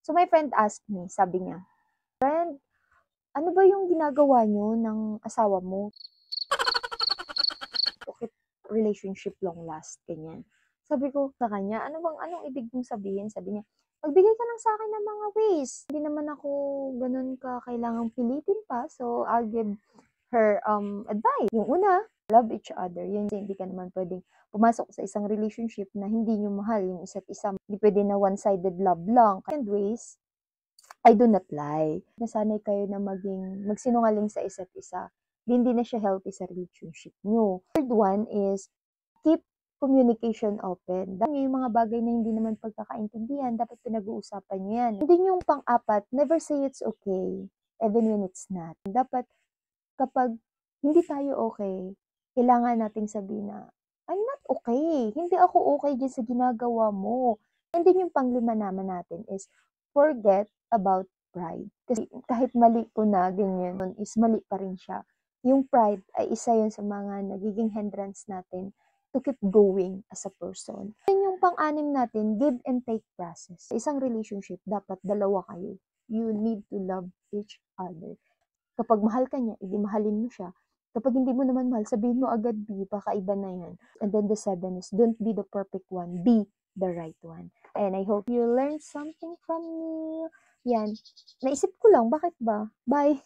So my friend asked me, sabi niya, "Friend, ano ba yung ginagawa niyo ng asawa mo to keep relationship long last?" Ganyan. Sabi ko sa kanya, anong ibig mong sabihin?" Sabi niya, "Magbigay ka lang sa akin ng mga ways. Hindi naman ako gano'n kailangang pilitin pa, so I'll give her advice. Yung una, love each other. Yun, hindi ka naman pwedeng pumasok sa isang relationship na hindi niyo mahal yung isa't isa. Hindi pwede na one-sided love lang. Second ways, I do not lie. Nasanay kayo na magsinungaling sa isa't isa. Hindi na siya healthy sa relationship niyo. Third one is, keep communication open. Dahil yung mga bagay na hindi naman pagkakaintindihan, dapat pinag-uusapan niyo yan. And then yung pang-apat, never say it's okay, even when it's not. Dapat kapag hindi tayo okay, kailangan nating sabihin na, "I'm not okay. Hindi ako okay diyan sa ginagawa mo." And then yung panglima naman natin is, forget about pride. Kasi kahit mali ko na, ganyan, is mali pa rin siya. Yung pride ay isa yun sa mga nagiging hindrance natin to keep going as a person. Then yung pang-anim natin, give and take process. Sa isang relationship, dapat dalawa kayo. You need to love each other. Kapag mahal ka niya, edi mahalin mo siya. Kapag hindi mo naman mahal, sabihin mo agad, "B, baka iba na yan." And then the 7 is, don't be the perfect one, be the right one. And I hope you learned something from me. Yan. Naisip ko lang, bakit ba? Bye!